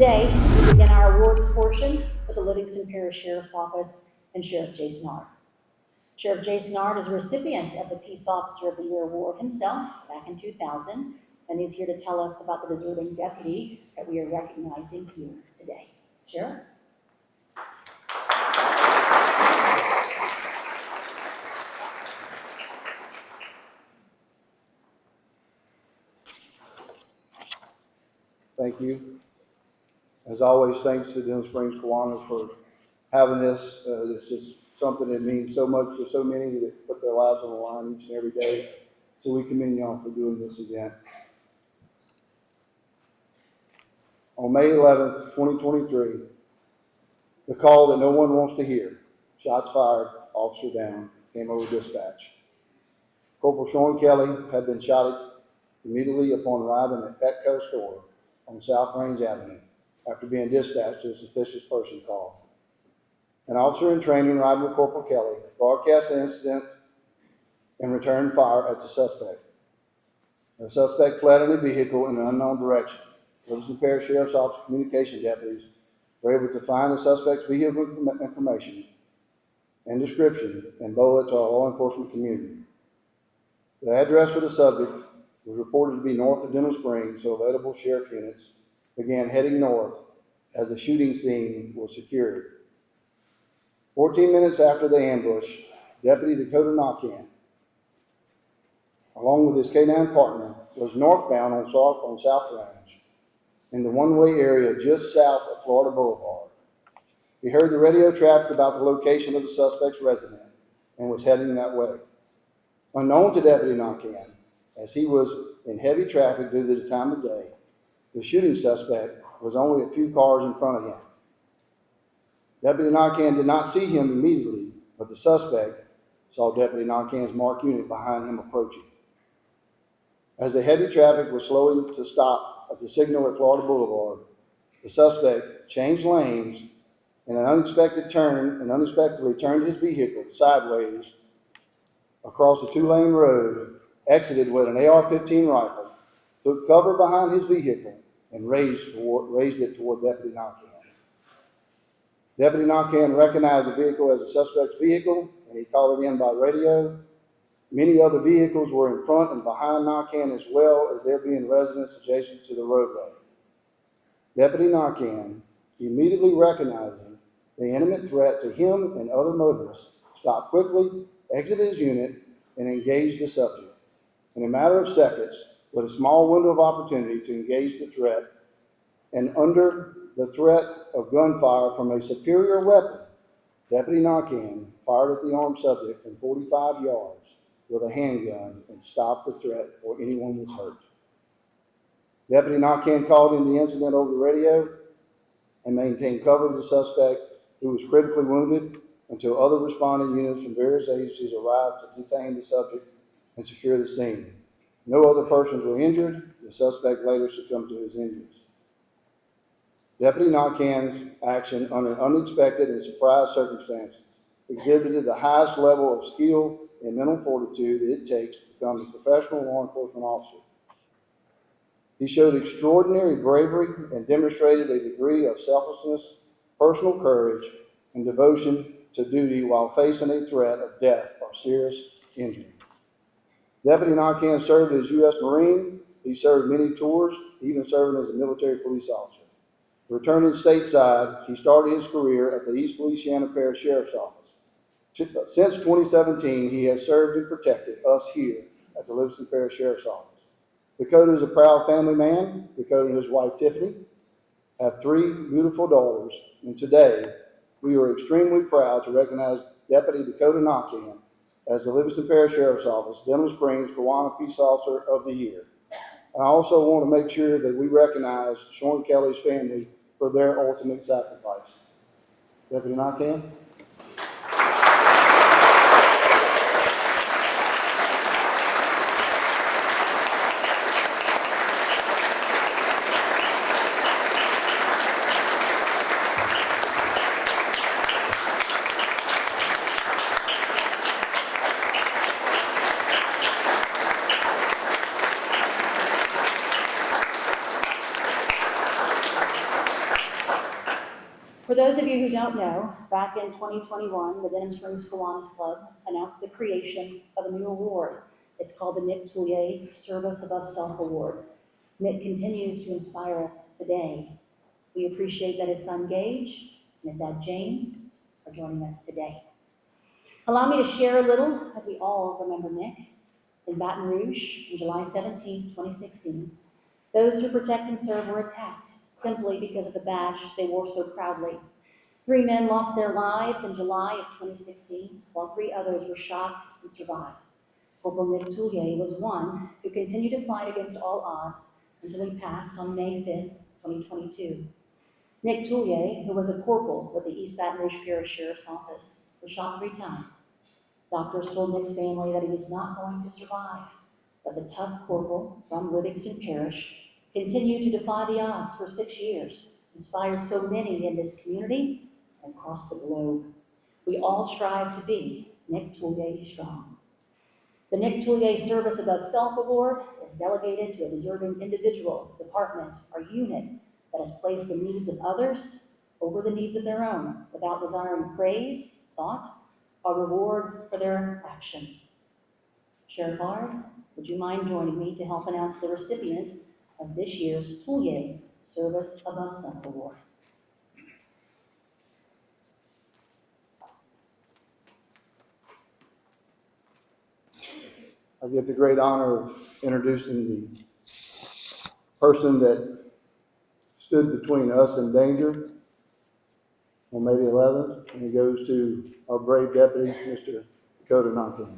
Today, we begin our awards portion with the Livingston Parish Sheriff's Office and Sheriff Jason Ard. Sheriff Jason Ard is a recipient of the Peace Officer of the Year Award himself back in 2000, and he's here to tell us about the deserving deputy that we are recognizing here today. Sheriff? Thank you. As always, thanks to Denham Springs Kiwanis for having this. It's just something that means so much to so many that put their lives on the line each and every day. So we commend y'all for doing this event. On May 11th, 2023, the call that no one wants to hear, shots fired, officer down, came over dispatch. Corporal Shawn Kelly had been shot immediately upon arriving at Petco store on South Range Avenue after being dispatched to a suspicious person call. An officer in training riding with Corporal Kelly broadcast the incident and returned fire at the suspect. The suspect fled in a vehicle in an unknown direction. Livingston Parish Sheriff's Office communication deputies were able to find the suspect's vehicle information and description and bowl it to our law enforcement community. The address for the subject was reported to be north of Denham Springs, so available sheriff units began heading north as the shooting scene was secured. 14 minutes after the ambush, Deputy Dakota Naquin, along with his K-9 partner, was northbound on South Range in the one-way area just south of Florida Boulevard. He heard the radio traffic about the location of the suspect's residence and was heading that way. Unknown to Deputy Naquin, as he was in heavy traffic due to the time of day, the shooting suspect was only a few cars in front of him. Deputy Naquin did not see him immediately, but the suspect saw Deputy Naquin's marked unit behind him approaching. As the heavy traffic was slowing to stop at the signal at Florida Boulevard, the suspect changed lanes in an unexpectedly turned his vehicle sideways across a two-lane road, exited with an AR-15 rifle, took cover behind his vehicle, and raised it toward Deputy Naquin. Deputy Naquin recognized the vehicle as the suspect's vehicle, and he called it in by radio. Many other vehicles were in front and behind Naquin, as well as there being residents adjacent to the roadway. Deputy Naquin, immediately recognizing the imminent threat to him and other motorists, stopped quickly, exited his unit, and engaged the subject. In a matter of seconds, with a small window of opportunity to engage the threat, and under the threat of gunfire from a superior weapon, Deputy Naquin fired at the armed subject from 45 yards with a handgun and stopped the threat before anyone was hurt. Deputy Naquin called in the incident over the radio and maintained cover of the suspect, who was critically wounded, until other responding units from various agencies arrived to detain the subject and secure the scene. No other persons were injured. The suspect later succumbed to his injuries. Deputy Naquin's action under unexpected and surprise circumstances exhibited the highest level of skill and mental fortitude it takes to become a professional law enforcement officer. He showed extraordinary bravery and demonstrated a degree of selflessness, personal courage, and devotion to duty while facing a threat of death or serious injury. Deputy Naquin served as U.S. Marine. He served many tours, even serving as a military police officer. Returning stateside, he started his career at the East Feliciana Parish Sheriff's Office. Since 2017, he has served and protected us here at the Livingston Parish Sheriff's Office. Dakota is a proud family man. Dakota and his wife, Tiffany, have 3 beautiful daughters, and today we are extremely proud to recognize Deputy Dakota Naquin as the Livingston Parish Sheriff's Office, Denham Springs Kiwanis Peace Officer of the Year. And I also want to make sure that we recognize Shawn Kelly's family for their ultimate sacrifice. Deputy Naquin. don't know, back in 2021, the Denham Springs Kiwanis Club announced the creation of a new award. It's called the Nick Tullier Service Above Self Award. Nick continues to inspire us today. We appreciate that his son Gage and his dad James are joining us today. Allow me to share a little as we all remember Nick. In Baton Rouge, on July 17, 2016, those who protect and serve were attacked simply because of the badge they wore so proudly. 3 men lost their lives in July of 2016, while 3 others were shot and survived. Corporal Nick Tullier was one who continued to fight against all odds until he passed on May 5th, 2022. Nick Tullier, who was a corporal with the East Baton Rouge Parish Sheriff's Office, was shot 3 times. Doctors told Nick's family that he was not going to survive, but the tough corporal from Livingston Parish continued to defy the odds for 6 years, inspired so many in this community and across the globe. We all strive to be Nick Tullier strong. The Nick Tullier Service Above Self Award is delegated to a deserving individual, department, or unit that has placed the needs of others over the needs of their own without desiring praise, thought, or reward for their actions. Sheriff Ard, would you mind joining me to help announce the recipient of this year's Tullier Service Above Self Award? I get the great honor of introducing the person that stood between us and danger on May the 11th, and it goes to our brave deputy, Mr. Dakota Naquin.